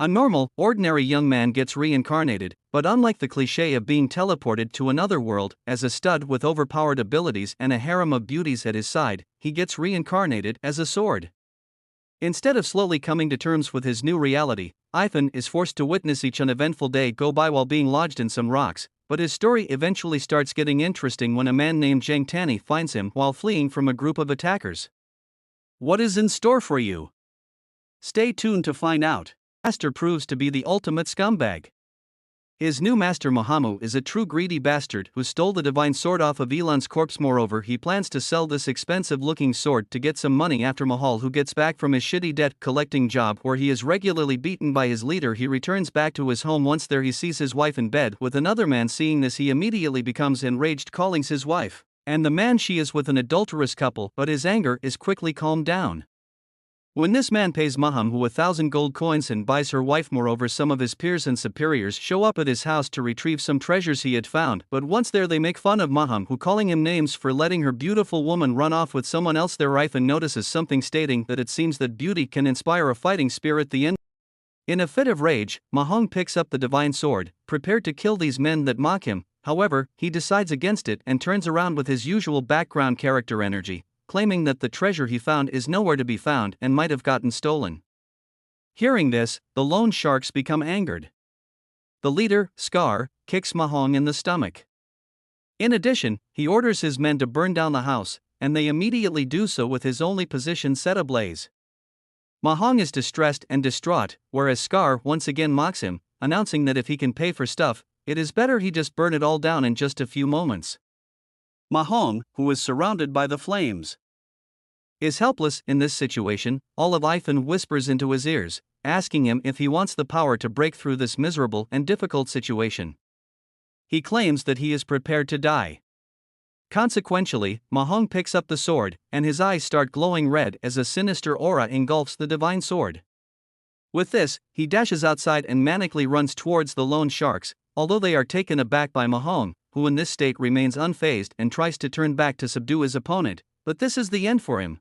A normal, ordinary young man gets reincarnated, but unlike the cliché of being teleported to another world, as a stud with overpowered abilities and a harem of beauties at his side, he gets reincarnated as a sword. Instead of slowly coming to terms with his new reality, Ethan is forced to witness each uneventful day go by while being lodged in some rocks, but his story eventually starts getting interesting when a man named Zhang Tani finds him while fleeing from a group of attackers. What is in store for you? Stay tuned to find out. Master proves to be the ultimate scumbag. His new master Mahamu is a true greedy bastard who stole the divine sword off of Elon's corpse. Moreover, he plans to sell this expensive-looking sword to get some money after Mahal, who gets back from his shitty debt-collecting job where he is regularly beaten by his leader. He returns back to his home. Once there, he sees his wife in bed with another man. Seeing this, he immediately becomes enraged, calling his wife and the man she is with an adulterous couple, but his anger is quickly calmed down when this man pays Maham 1,000 gold coins and buys her wife. Moreover, some of his peers and superiors show up at his house to retrieve some treasures he had found, but once there they make fun of Maham, who calling him names for letting her beautiful woman run off with someone else. There Ethan notices something stating that it seems that beauty can inspire a fighting spirit. The end. In a fit of rage, Mahong picks up the divine sword, prepared to kill these men that mock him. However, he decides against it and turns around with his usual background character energy, claiming that the treasure he found is nowhere to be found and might have gotten stolen. Hearing this, the loan sharks become angered. The leader, Scar, kicks Mahong in the stomach. In addition, he orders his men to burn down the house, and they immediately do so with his only position set ablaze. Mahong is distressed and distraught, whereas Scar once again mocks him, announcing that if he can pay for stuff, it is better he just burn it all down in just a few moments. Mahong, who is surrounded by the flames, is helpless in this situation. All of Ethan whispers into his ears, asking him if he wants the power to break through this miserable and difficult situation. He claims that he is prepared to die. Consequentially, Mahong picks up the sword, and his eyes start glowing red as a sinister aura engulfs the divine sword. With this, he dashes outside and manically runs towards the lone sharks, although they are taken aback by Mahong, who in this state remains unfazed and tries to turn back to subdue his opponent, but this is the end for him.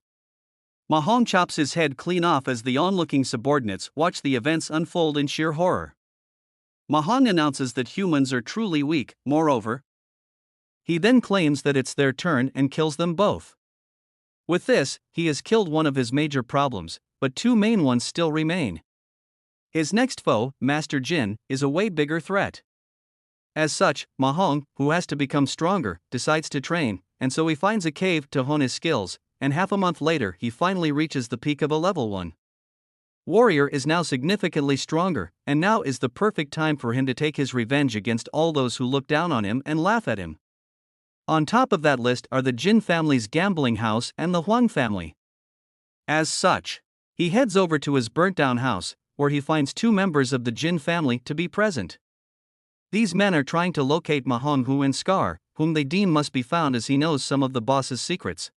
Mahong chops his head clean off as the onlooking subordinates watch the events unfold in sheer horror. Mahong announces that humans are truly weak. Moreover, he then claims that it's their turn and kills them both. With this, he has killed one of his major problems, but two main ones still remain. His next foe, Master Jin, is a way bigger threat. As such, Mahong, who has to become stronger, decides to train, and so he finds a cave to hone his skills, and half a month later he finally reaches the peak of a level 1. Warrior is now significantly stronger, and now is the perfect time for him to take his revenge against all those who look down on him and laugh at him. On top of that list are the Jin family's gambling house and the Huang family. As such, he heads over to his burnt-down house, where he finds two members of the Jin family to be present. These men are trying to locate Mahong and Scar, whom they deem must be found as he knows some of the boss's secrets.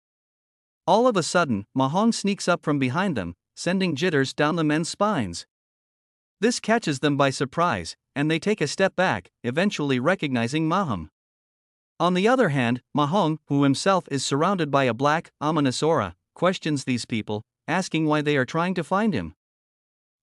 All of a sudden, Mahong sneaks up from behind them, sending jitters down the men's spines. This catches them by surprise, and they take a step back, eventually recognizing Maham. On the other hand, Mahong, who himself is surrounded by a black, ominous aura, questions these people, asking why they are trying to find him.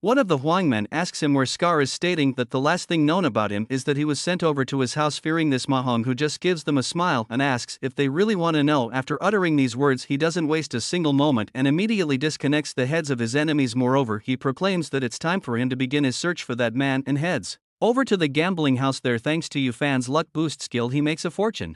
One of the Huang men asks him where Scar is, stating that the last thing known about him is that he was sent over to his house. Fearing this, Mahong who just gives them a smile and asks if they really want to know. After uttering these words, he doesn't waste a single moment and immediately disconnects the heads of his enemies. Moreover, he proclaims that it's time for him to begin his search for that man and heads over to the gambling house. There, thanks to Yufan's luck boost skill, he makes a fortune.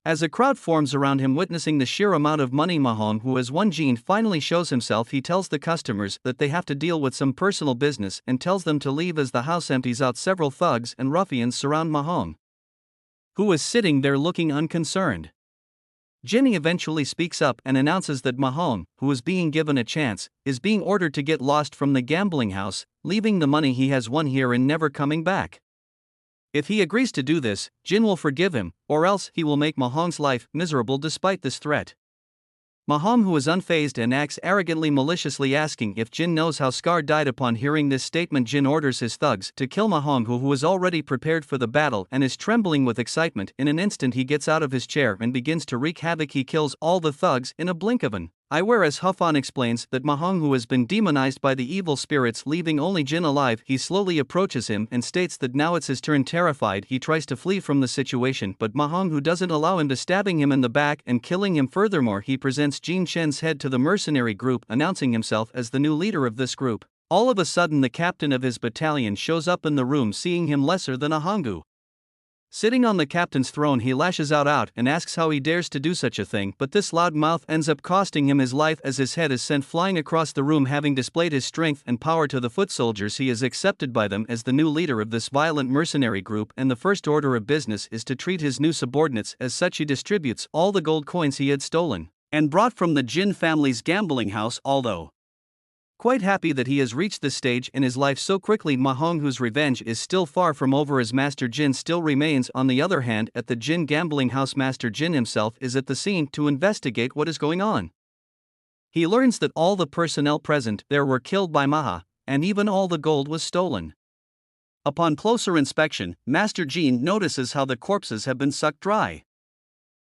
As a crowd forms around him witnessing the sheer amount of money, Mahong, who as one Jin, finally shows himself. He tells the customers that they have to deal with some personal business and tells them to leave as the house empties out. Several thugs and ruffians surround Mahong, who is sitting there looking unconcerned. Jinny eventually speaks up and announces that Mahong, who is being given a chance, is being ordered to get lost from the gambling house, leaving the money he has won here and never coming back. If he agrees to do this, Jin will forgive him, or else he will make Mahong's life miserable. Despite this threat, Mahong, who is unfazed and acts arrogantly, maliciously asking if Jin knows how Scar died. Upon hearing this statement, Jin orders his thugs to kill Mahong, who is already prepared for the battle and is trembling with excitement. In an instant he gets out of his chair and begins to wreak havoc. He kills all the thugs in a blink of an Whereas Huffan explains that Mahong, who has been demonized by the evil spirits, leaving only Jin alive, he slowly approaches him and states that now it's his turn. Terrified, he tries to flee from the situation, but Mahong, who doesn't allow him, to stabbing him in the back and killing him. Furthermore, he presents Jin Shen's head to the mercenary group, announcing himself as the new leader of this group. All of a sudden, the captain of his battalion shows up in the room, seeing him lesser than a Hongu. Sitting on the captain's throne, he lashes out and asks how he dares to do such a thing, but this loud mouth ends up costing him his life as his head is sent flying across the room. Having displayed his strength and power to the foot soldiers, he is accepted by them as the new leader of this violent mercenary group, and the first order of business is to treat his new subordinates as such. He distributes all the gold coins he had stolen and brought from the Jin family's gambling house, although quite happy that he has reached this stage in his life so quickly. Mahong, whose revenge is still far from over as Master Jin, still remains. On the other hand, at the Jin gambling house, Master Jin himself is at the scene to investigate what is going on. He learns that all the personnel present there were killed by Maha, and even all the gold was stolen. Upon closer inspection, Master Jin notices how the corpses have been sucked dry.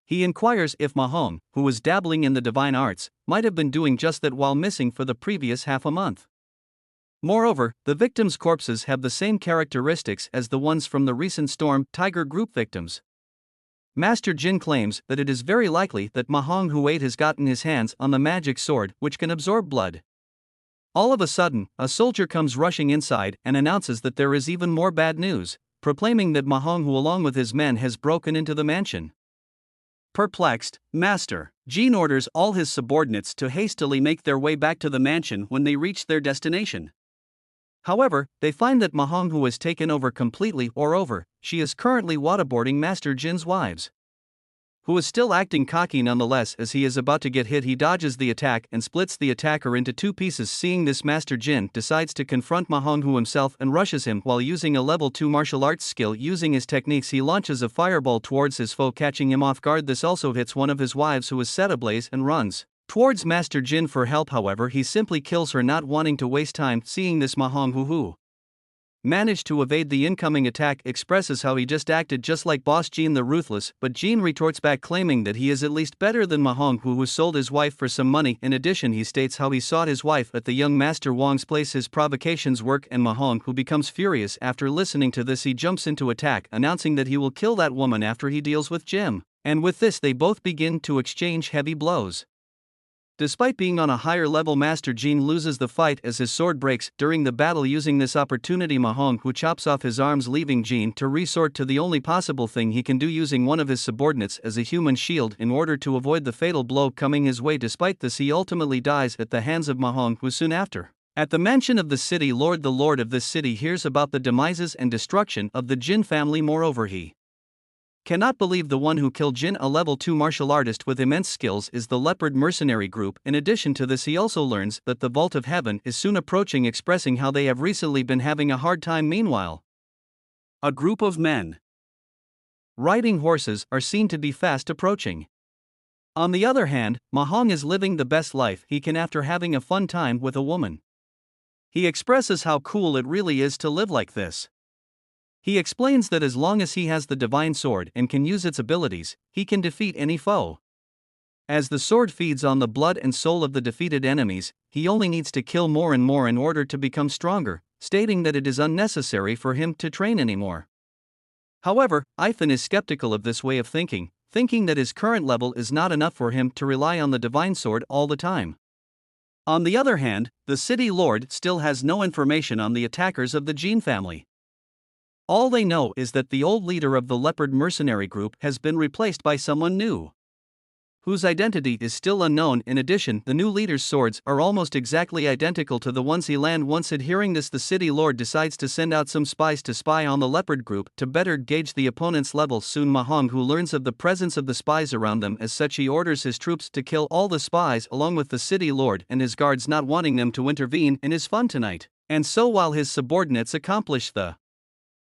He inquires if Mahong, who was dabbling in the divine arts, might have been doing just that while missing for the previous half a month. Moreover, the victims' corpses have the same characteristics as the ones from the recent Storm Tiger group victims. Master Jin claims that it is very likely that Mahong, who ate, has gotten his hands on the magic sword which can absorb blood. All of a sudden, a soldier comes rushing inside and announces that there is even more bad news, proclaiming that Mahong, who along with his men has broken into the mansion. Perplexed, Master Jin orders all his subordinates to hastily make their way back to the mansion when they reach their destination. However, they find that Mahong, who has taken over completely, she is currently waterboarding Master Jin's wives. Who is still acting cocky nonetheless. As he is about to get hit, he dodges the attack and splits the attacker into two pieces. Seeing this, Master Jin decides to confront Mahong, who himself and rushes him while using a level 2 martial arts skill. Using his techniques, he launches a fireball towards his foe, catching him off guard. This also hits one of his wives, who is set ablaze and runs towards Master Jin for help. However, he simply kills her, not wanting to waste time. Seeing this, Mahong, who managed to evade the incoming attack, expresses how he just acted just like Boss Jin the Ruthless, but Jin retorts back, claiming that he is at least better than Mahong, who sold his wife for some money. In addition, he states how he sought his wife at the young Master Wang's place. His provocations work, and Mahong, who becomes furious after listening to this, he jumps into attack, announcing that he will kill that woman after he deals with Jim, and with this they both begin to exchange heavy blows. Despite being on a higher level, Master Jin loses the fight as his sword breaks during the battle. Using this opportunity, Mahong, who chops off his arms, leaving Jin to resort to the only possible thing he can do, using one of his subordinates as a human shield in order to avoid the fatal blow coming his way. Despite this, he ultimately dies at the hands of Mahong, who soon after, at the mansion of the city lord, the lord of this city hears about the demises and destruction of the Jin family. Moreover, he cannot believe the one who killed Jin, a level 2 martial artist with immense skills, is the Leopard mercenary group. In addition to this, he also learns that the Vault of Heaven is soon approaching, expressing how they have recently been having a hard time. Meanwhile, a group of men riding horses are seen to be fast approaching. On the other hand, Mahong is living the best life he can after having a fun time with a woman. He expresses how cool it really is to live like this. He explains that as long as he has the divine sword and can use its abilities, he can defeat any foe. As the sword feeds on the blood and soul of the defeated enemies, he only needs to kill more and more in order to become stronger, stating that it is unnecessary for him to train anymore. However, Ethan is skeptical of this way of thinking that his current level is not enough for him to rely on the divine sword all the time. On the other hand, the city lord still has no information on the attackers of the Jin family. All they know is that the old leader of the Leopard mercenary group has been replaced by someone new, whose identity is still unknown. In addition, the new leader's swords are almost exactly identical to the ones he once had. Hearing this, the city lord decides to send out some spies to spy on the Leopard group to better gauge the opponent's level. Soon Mahong, who learns of the presence of the spies around them, as such he orders his troops to kill all the spies along with the city lord and his guards, not wanting them to intervene in his fun tonight. And so while his subordinates accomplish the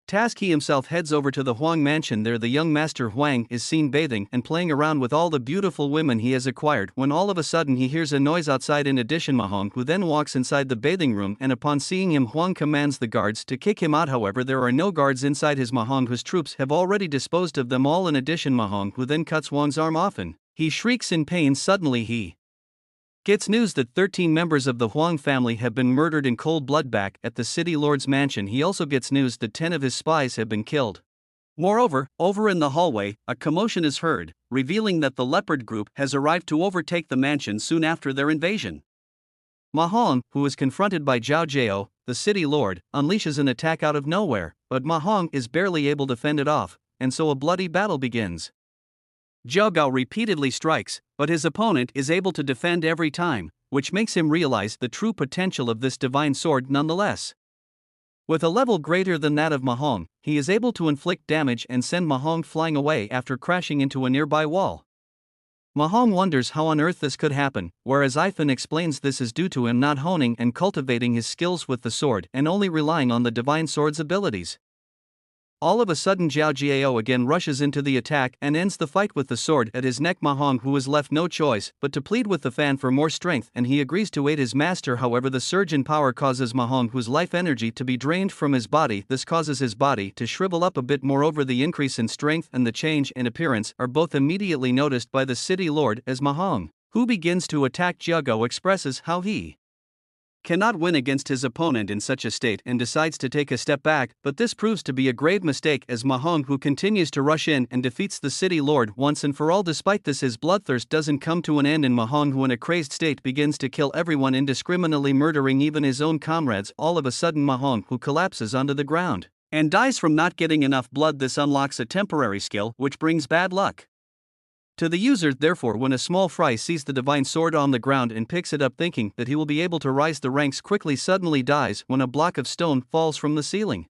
task, he himself heads over to the Huang mansion. There the young Master Huang is seen bathing and playing around with all the beautiful women he has acquired, when all of a sudden he hears a noise outside. In addition, Mahong, who then walks inside the bathing room, and upon seeing him, Huang commands the guards to kick him out. However, there are no guards inside his Mahong, whose troops have already disposed of them all. In addition, Mahong, who then cuts Huang's arm off, and he shrieks in pain. Suddenly he gets news that 13 members of the Huang family have been murdered in cold blood back at the city lord's mansion. He also gets news that 10 of his spies have been killed. Moreover, over in the hallway, a commotion is heard, revealing that the leopard group has arrived to overtake the mansion soon after their invasion. Mahong, who is confronted by Zhao Jiao, the city lord, unleashes an attack out of nowhere, but Mahong is barely able to fend it off, and so a bloody battle begins. Zhao Gao repeatedly strikes, but his opponent is able to defend every time, which makes him realize the true potential of this divine sword nonetheless. With a level greater than that of Mahong, he is able to inflict damage and send Mahong flying away after crashing into a nearby wall. Mahong wonders how on earth this could happen, whereas Ifan explains this is due to him not honing and cultivating his skills with the sword and only relying on the divine sword's abilities. All of a sudden Zhao Jiao again rushes into the attack and ends the fight with the sword at his neck. Mahong, who is left no choice but to plead with the fan for more strength, and he agrees to aid his master. However, the surge in power causes Mahong whose life energy to be drained from his body. This causes his body to shrivel up a bit. Moreover, the increase in strength and the change in appearance are both immediately noticed by the city lord, as Mahong, who begins to attack Jiago, expresses how he cannot win against his opponent in such a state and decides to take a step back, but this proves to be a grave mistake as Mahong, who continues to rush in and defeats the city lord once and for all. Despite this, his bloodthirst doesn't come to an end, and Mahong, who in a crazed state begins to kill everyone indiscriminately, murdering even his own comrades. All of a sudden Mahong, who collapses onto the ground and dies from not getting enough blood. This unlocks a temporary skill which brings bad luck to the user. Therefore, when a small fry sees the divine sword on the ground and picks it up thinking that he will be able to rise the ranks quickly, suddenly dies when a block of stone falls from the ceiling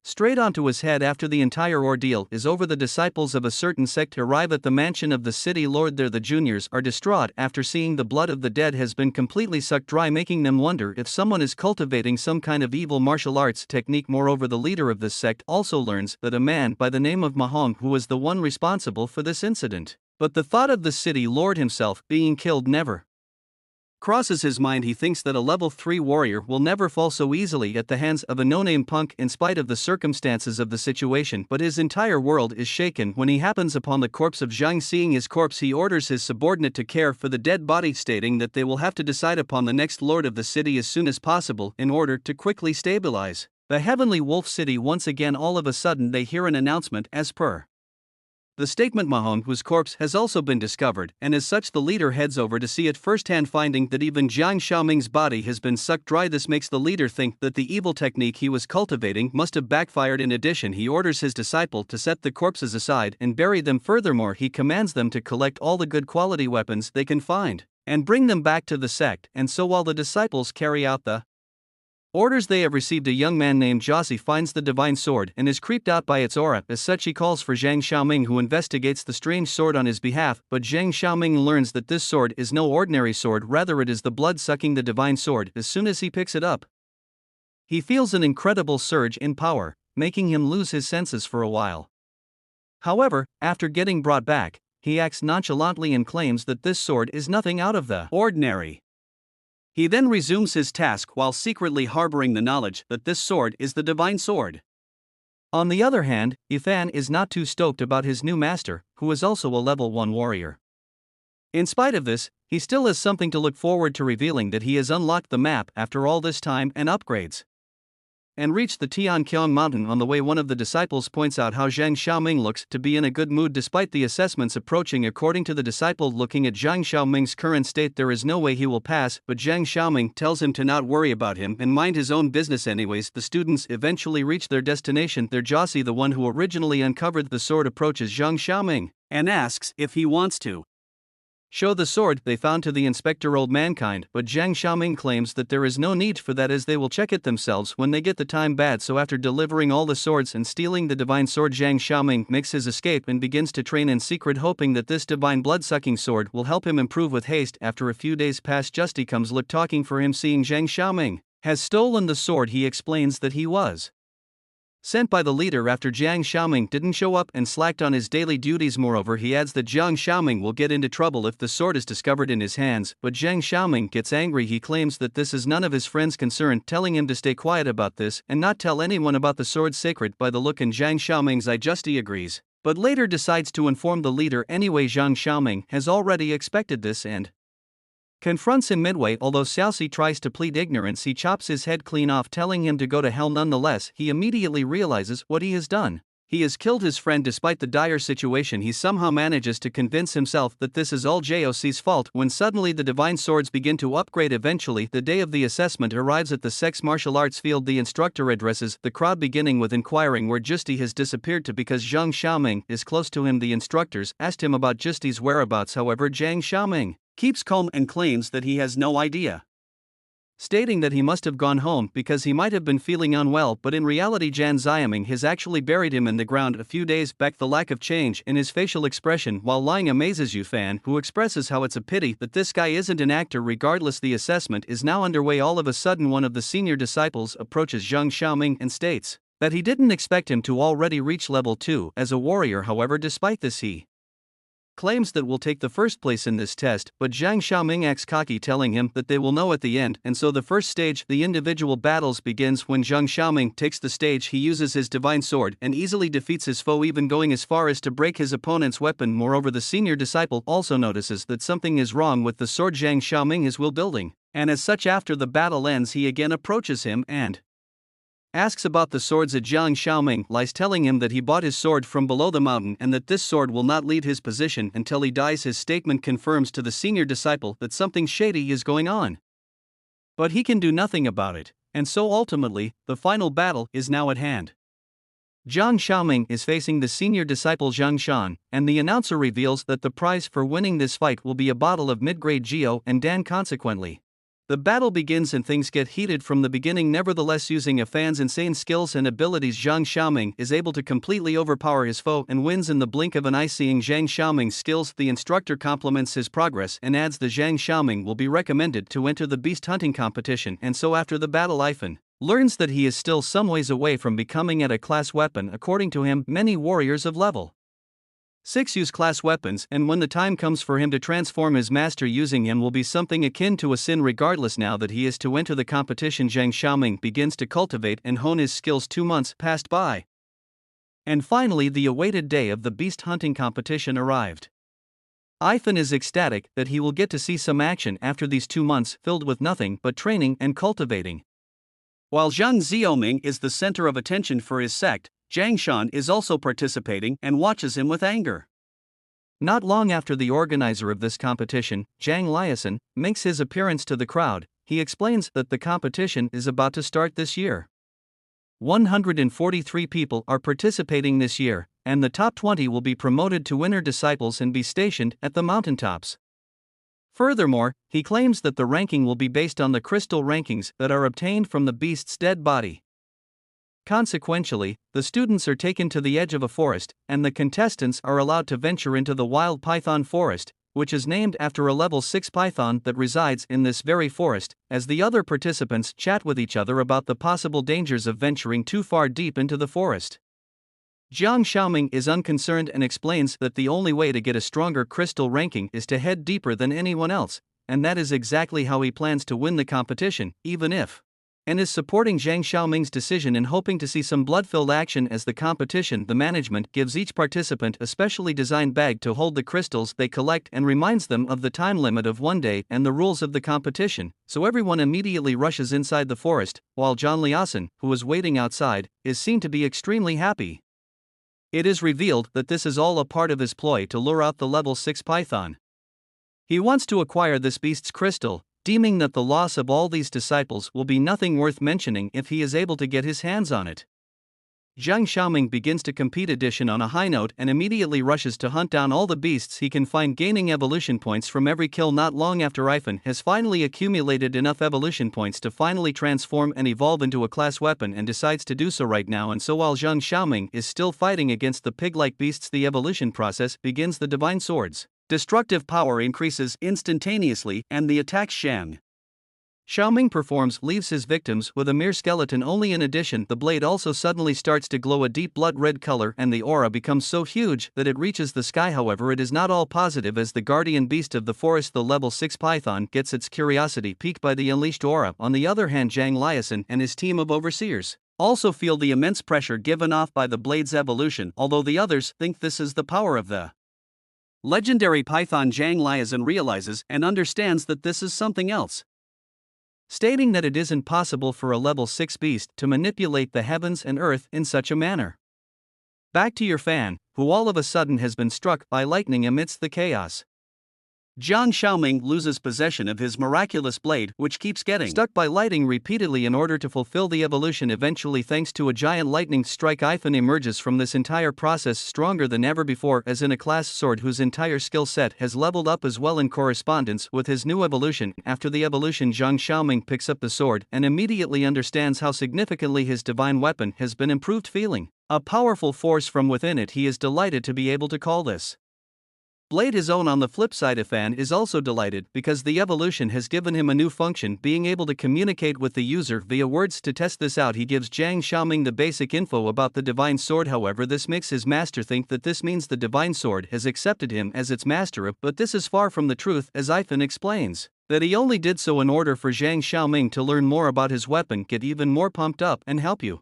straight onto his head. After the entire ordeal is over, the disciples of a certain sect arrive at the mansion of the city lord. There the juniors are distraught after seeing the blood of the dead has been completely sucked dry, making them wonder if someone is cultivating some kind of evil martial arts technique. Moreover, the leader of this sect also learns that a man by the name of Mahong, who was the one responsible for this incident, but the thought of the city lord himself being killed never crosses his mind. He thinks that a level 3 warrior will never fall so easily at the hands of a no-name punk in spite of the circumstances of the situation, but his entire world is shaken when he happens upon the corpse of Zhang. Seeing his corpse, he orders his subordinate to care for the dead body, stating that they will have to decide upon the next lord of the city as soon as possible in order to quickly stabilize the Heavenly Wolf City. Once again, all of a sudden they hear an announcement as per the statement Mahong, whose corpse has also been discovered, and as such the leader heads over to see it firsthand, finding that even Jiang Xiaoming's body has been sucked dry. This makes the leader think that the evil technique he was cultivating must have backfired. In addition, he orders his disciple to set the corpses aside and bury them. Furthermore, he commands them to collect all the good quality weapons they can find and bring them back to the sect. And so while the disciples carry out the orders they have received, a young man named Jossi finds the divine sword and is creeped out by its aura. As such, he calls for Zhang Xiaoming, who investigates the strange sword on his behalf, but Zhang Xiaoming learns that this sword is no ordinary sword, rather it is the blood-sucking the divine sword. As soon as he picks it up, he feels an incredible surge in power, making him lose his senses for a while. However, after getting brought back, he acts nonchalantly and claims that this sword is nothing out of the ordinary. He then resumes his task while secretly harboring the knowledge that this sword is the divine sword. On the other hand, Ifan is not too stoked about his new master, who is also a level 1 warrior. In spite of this, he still has something to look forward to, revealing that he has unlocked the map after all this time and upgrades, and reached the Tianqiang mountain. On the way, one of the disciples points out how Zhang Xiaoming looks to be in a good mood despite the assessments approaching. According to the disciple, looking at Zhang Xiaoming's current state, there is no way he will pass, but Zhang Xiaoming tells him to not worry about him and mind his own business anyways. The students eventually reach their destination. There, Jossi, the one who originally uncovered the sword, approaches Zhang Xiaoming and asks if he wants to show the sword they found to the inspector old mankind, but Zhang Xiaoming claims that there is no need for that as they will check it themselves when they get the time bad. So after delivering all the swords and stealing the divine sword, Zhang Xiaoming makes his escape and begins to train in secret, hoping that this divine blood-sucking sword will help him improve with haste. After a few days pass, Justy comes talking for him. Seeing Zhang Xiaoming has stolen the sword, he explains that he was sent by the leader after Jiang Xiaoming didn't show up and slacked on his daily duties. Moreover, he adds that Jiang Xiaoming will get into trouble if the sword is discovered in his hands, but Jiang Xiaoming gets angry. He claims that this is none of his friend's concern, telling him to stay quiet about this and not tell anyone about the sword's secret. By the look in Jiang Xiaoming's eye, Justy agrees, but later decides to inform the leader anyway. Jiang Xiaoming has already expected this and confronts him midway. Although Xiaoxi tries to plead ignorance, he chops his head clean off, telling him to go to hell. Nonetheless, he immediately realizes what he has done. He has killed his friend. Despite the dire situation, he somehow manages to convince himself that this is all Joc's fault when suddenly the divine swords begin to upgrade. Eventually, the day of the assessment arrives at the sex martial arts field. The instructor addresses the crowd, beginning with inquiring where Justi has disappeared to because Zhang Xiaoming is close to him. The instructors asked him about Justi's whereabouts. However, Zhang Xiaoming keeps calm and claims that he has no idea, stating that he must have gone home because he might have been feeling unwell, but in reality Zhang Xiaoming has actually buried him in the ground a few days back. The lack of change in his facial expression while lying amazes Yu Fan, who expresses how it's a pity that this guy isn't an actor. Regardless, the assessment is now underway. All of a sudden, one of the senior disciples approaches Zhang Xiaoming and states that he didn't expect him to already reach level 2 as a warrior. However, despite this, he claims that will take the first place in this test, but Zhang Xiaoming acts cocky, telling him that they will know at the end. And so the first stage, the individual battles, begins. When Zhang Xiaoming takes the stage, he uses his divine sword and easily defeats his foe, even going as far as to break his opponent's weapon. Moreover, the senior disciple also notices that something is wrong with the sword Zhang Xiaoming is building, and as such, after the battle ends, he again approaches him and asks about the swords. Zhang Xiaoming lies, telling him that he bought his sword from below the mountain and that this sword will not leave his position until he dies. His statement confirms to the senior disciple that something shady is going on, but he can do nothing about it, and so ultimately, the final battle is now at hand. Zhang Xiaoming is facing the senior disciple Zhang Shan, and the announcer reveals that the prize for winning this fight will be a bottle of mid-grade Geo and Dan. Consequently, the battle begins and things get heated from the beginning. Nevertheless, using a fan's insane skills and abilities, Zhang Xiaoming is able to completely overpower his foe and wins in the blink of an eye. Seeing Zhang Xiaoming's skills, the instructor compliments his progress and adds that Zhang Xiaoming will be recommended to enter the beast hunting competition. And so after the battle, Ifan learns that he is still some ways away from becoming at a class weapon. According to him, many warriors of level 6 use class weapons, and when the time comes for him to transform his master using him will be something akin to a sin. Regardless, now that he is to enter the competition, Zhang Xiaoming begins to cultivate and hone his skills. 2 months passed by, and finally the awaited day of the beast hunting competition arrived. Ifan is ecstatic that he will get to see some action after these 2 months filled with nothing but training and cultivating. While Zhang Xiaoming is the center of attention for his sect, Zhang Shan is also participating and watches him with anger. Not long after the organizer of this competition, Zhang Liason, makes his appearance to the crowd. He explains that the competition is about to start this year. 143 people are participating this year, and the top 20 will be promoted to winner disciples and be stationed at the mountaintops. Furthermore, he claims that the ranking will be based on the crystal rankings that are obtained from the beast's dead body. Consequentially, the students are taken to the edge of a forest, and the contestants are allowed to venture into the wild python forest, which is named after a level 6 python that resides in this very forest. As the other participants chat with each other about the possible dangers of venturing too far deep into the forest, Zhang Xiaoming is unconcerned and explains that the only way to get a stronger crystal ranking is to head deeper than anyone else, and that is exactly how he plans to win the competition, even if and is supporting Zhang Xiaoming's decision and hoping to see some blood-filled action. As the competition, the management gives each participant a specially designed bag to hold the crystals they collect and reminds them of the time limit of 1 day and the rules of the competition, so everyone immediately rushes inside the forest, while Zhang Liason, who is waiting outside, is seen to be extremely happy. It is revealed that this is all a part of his ploy to lure out the level 6 python. He wants to acquire this beast's crystal, deeming that the loss of all these disciples will be nothing worth mentioning if he is able to get his hands on it. Zhang Xiaoming begins to compete edition on a high note and immediately rushes to hunt down all the beasts he can find, gaining evolution points from every kill. Not long after, Ifan has finally accumulated enough evolution points to finally transform and evolve into a class weapon and decides to do so right now. And so while Zhang Xiaoming is still fighting against the pig-like beasts, the evolution process begins. The divine sword's destructive power increases instantaneously, and the attack Zhang Xiaoming performs leaves his victims with a mere skeleton only. In addition, the blade also suddenly starts to glow a deep blood red color, and the aura becomes so huge that it reaches the sky. However, it is not all positive, as the guardian beast of the forest, the level 6 python, gets its curiosity piqued by the unleashed aura. On the other hand, Zhang Liason and his team of overseers also feel the immense pressure given off by the blade's evolution, although the others think this is the power of the Legendary python Zhang Liaison realizes and understands that this is something else, stating that it isn't possible for a level 6 beast to manipulate the heavens and earth in such a manner. Back to your fan, who all of a sudden has been struck by lightning amidst the chaos. Jiang Xiaoming loses possession of his miraculous blade, which keeps getting stuck by lightning repeatedly in order to fulfill the evolution. Eventually, thanks to a giant lightning strike, Ifan emerges from this entire process stronger than ever before, as in a class sword whose entire skill set has leveled up as well in correspondence with his new evolution. After the evolution, Jiang Xiaoming picks up the sword and immediately understands how significantly his divine weapon has been improved, feeling a powerful force from within it. He is delighted to be able to call this blade his own. On the flip side, Ifan is also delighted because the evolution has given him a new function, being able to communicate with the user via words. To test this out, he gives Jiang Xiaoming the basic info about the divine sword. However, this makes his master think that this means the divine sword has accepted him as its master, but this is far from the truth, as Ifan explains that he only did so in order for Jiang Xiaoming to learn more about his weapon, get even more pumped up, and help you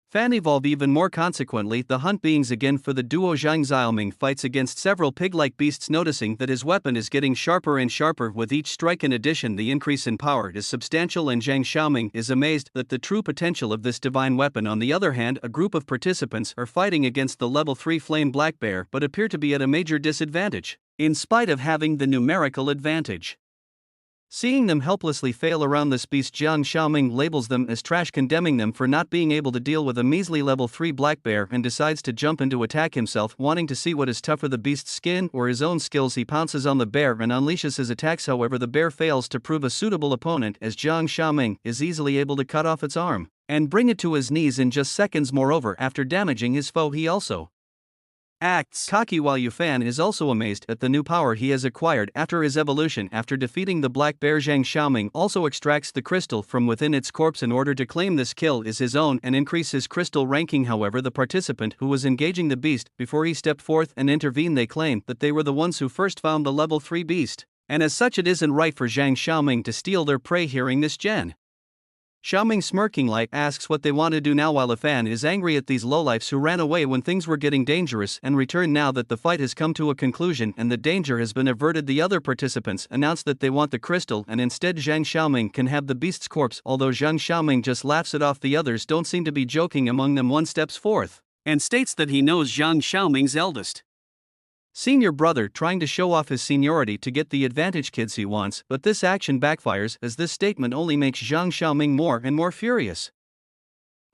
fan evolve even more. Consequently, the hunt begins again for the duo. Jiang Xiaoming fights against several pig-like beasts, noticing that his weapon is getting sharper and sharper with each strike. In addition, the increase in power is substantial, and Jiang Xiaoming is amazed at the true potential of this divine weapon. On the other hand, a group of participants are fighting against the level 3 flame black bear but appear to be at a major disadvantage, in spite of having the numerical advantage. Seeing them helplessly fail around this beast, Jiang Xiaoming labels them as trash, condemning them for not being able to deal with a measly level 3 black bear, and decides to jump into attack himself, wanting to see what is tougher, the beast's skin or his own skills. He pounces on the bear and unleashes his attacks. However, the bear fails to prove a suitable opponent, as Jiang Xiaoming is easily able to cut off its arm and bring it to his knees in just seconds. Moreover, after damaging his foe, he also acts cocky, while Yufan is also amazed at the new power he has acquired after his evolution. After defeating the black bear, Jiang Xiaoming also extracts the crystal from within its corpse in order to claim this kill is his own and increase his crystal ranking. However, the participant who was engaging the beast before he stepped forth and intervened, they claim that they were the ones who first found the level 3 beast, and as such it isn't right for Jiang Xiaoming to steal their prey. Hearing this, Jiang Xiaoming smirkingly asks what they want to do now, while Ifan is angry at these lowlifes who ran away when things were getting dangerous and return now that the fight has come to a conclusion and the danger has been averted. The other participants announce that they want the crystal and instead Jiang Xiaoming can have the beast's corpse. Although Jiang Xiaoming just laughs it off, the others don't seem to be joking. Among them, one steps forth and states that he knows Jiang Xiaoming's eldest senior brother, trying to show off his seniority to get the advantage kids he wants, but this action backfires as this statement only makes Jiang Xiaoming more and more furious,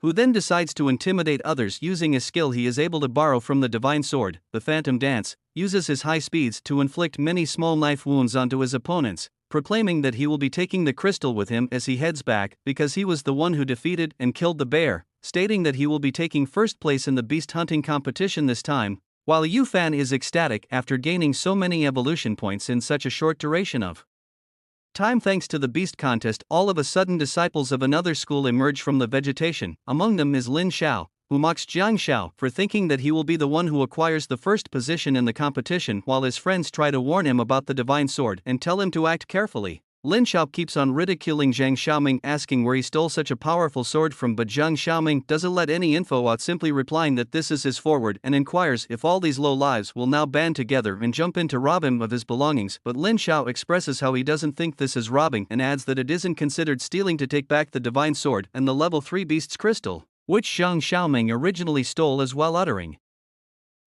who then decides to intimidate others using a skill he is able to borrow from the divine sword, the Phantom Dance. Uses his high speeds to inflict many small knife wounds onto his opponents, proclaiming that he will be taking the crystal with him as he heads back because he was the one who defeated and killed the bear, stating that he will be taking first place in the beast hunting competition this time. While Yufan is ecstatic after gaining so many evolution points in such a short duration of time thanks to the beast contest, all of a sudden disciples of another school emerge from the vegetation. Among them is Lin Xiao, who mocks Jiang Xiao for thinking that he will be the one who acquires the first position in the competition, while his friends try to warn him about the divine sword and tell him to act carefully. Lin Xiao keeps on ridiculing Jiang Xiaoming, asking where he stole such a powerful sword from, but Jiang Xiaoming doesn't let any info out, simply replying that this is his forward, and inquires if all these low lives will now band together and jump in to rob him of his belongings. But Lin Xiao expresses how he doesn't think this is robbing and adds that it isn't considered stealing to take back the divine sword and the level 3 beast's crystal, which Jiang Xiaoming originally stole as well. Uttering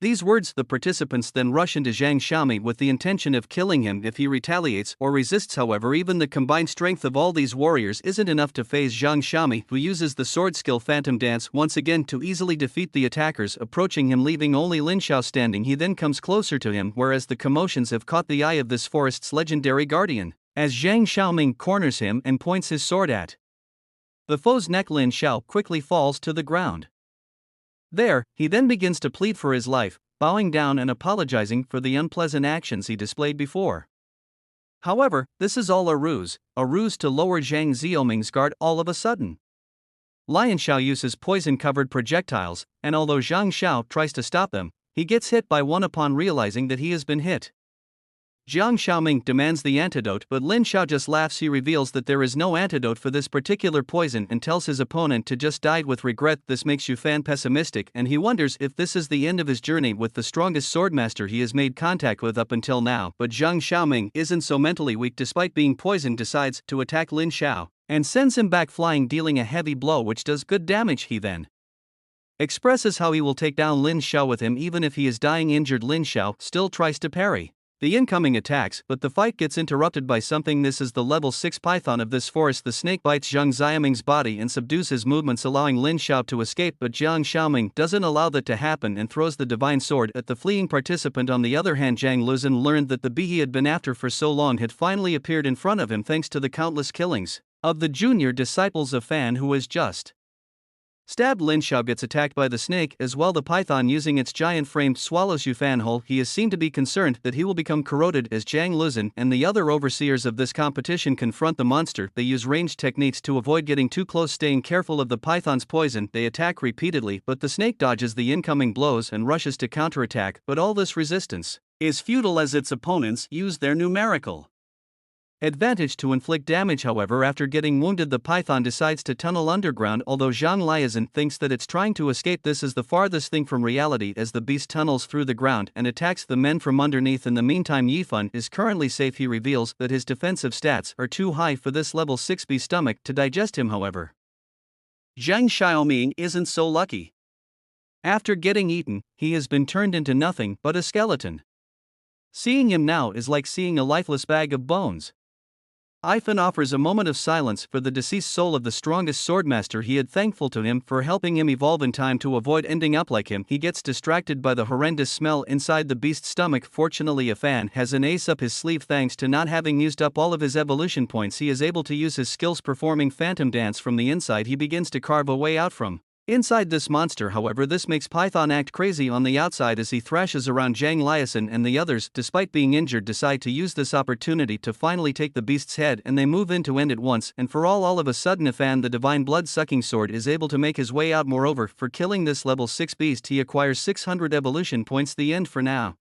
these words, the participants then rush into Jiang Xiaoming with the intention of killing him if he retaliates or resists. However, even the combined strength of all these warriors isn't enough to phase Jiang Xiaoming, who uses the sword skill Phantom Dance once again to easily defeat the attackers, approaching him leaving only Lin Xiao standing. He then comes closer to him, whereas the commotions have caught the eye of this forest's legendary guardian, as Jiang Xiaoming corners him and points his sword at the foe's neck. Lin Xiao quickly falls to the ground. There, he then begins to plead for his life, bowing down and apologizing for the unpleasant actions he displayed before. However, this is all a ruse to lower Jiang Xiaoming's guard. All of a sudden, Lion Xiao uses poison-covered projectiles, and although Jiang Xiao tries to stop them, he gets hit by one upon realizing that he has been hit. Jiang Xiaoming demands the antidote, but Lin Xiao just laughs. He reveals that there is no antidote for this particular poison and tells his opponent to just die with regret. This makes Yu Fan pessimistic, and he wonders if this is the end of his journey with the strongest swordmaster he has made contact with up until now. But Jiang Xiaoming isn't so mentally weak. Despite being poisoned, decides to attack Lin Xiao and sends him back flying, dealing a heavy blow which does good damage. He then expresses how he will take down Lin Xiao with him even if he is dying. Injured Lin Xiao still tries to parry the incoming attacks, but the fight gets interrupted by something. This is the level 6 python of this forest. The snake bites Jiang Xiaoming's body and subdues his movements, allowing Lin Xiao to escape, but Jiang Xiaoming doesn't allow that to happen and throws the divine sword at the fleeing participant. On the other hand, Zhang Luzhen learned that the bee he had been after for so long had finally appeared in front of him thanks to the countless killings of the junior disciples of Fan, who has just stabbed. Lin Xiao gets attacked by the snake as well. The python, using its giant frame, swallows Yu Fan whole. He is seen to be concerned that he will become corroded as Zhang Luzhen and the other overseers of this competition confront the monster. They use ranged techniques to avoid getting too close, staying careful of the python's poison. They attack repeatedly, but the snake dodges the incoming blows and rushes to counterattack, but all this resistance is futile as its opponents use their numerical advantage to inflict damage. However, after getting wounded, the python decides to tunnel underground, although Zhang Liazhen thinks that it's trying to escape. This is the farthest thing from reality as the beast tunnels through the ground and attacks the men from underneath. In the meantime, Yifan is currently safe. He reveals that his defensive stats are too high for this level 6 beast stomach to digest him. However, Jiang Xiaoming isn't so lucky. After getting eaten, he has been turned into nothing but a skeleton. Seeing him now is like seeing a lifeless bag of bones. Ifan offers a moment of silence for the deceased soul of the strongest swordmaster. He had thankful to him for helping him evolve in time to avoid ending up like him. He gets distracted by the horrendous smell inside the beast's stomach. Fortunately, Ifan has an ace up his sleeve. Thanks to not having used up all of his evolution points, he is able to use his skills performing phantom dance from the inside. He begins to carve a way out from inside this monster. However, this makes Python act crazy on the outside as he thrashes around. Zhang Liazhen and the others, despite being injured, decide to use this opportunity to finally take the beast's head, and they move in to end it once and for all. All of a sudden, Ifan, the divine blood-sucking sword, is able to make his way out. Moreover, for killing this level 6 beast, he acquires 600 evolution points. The end for now.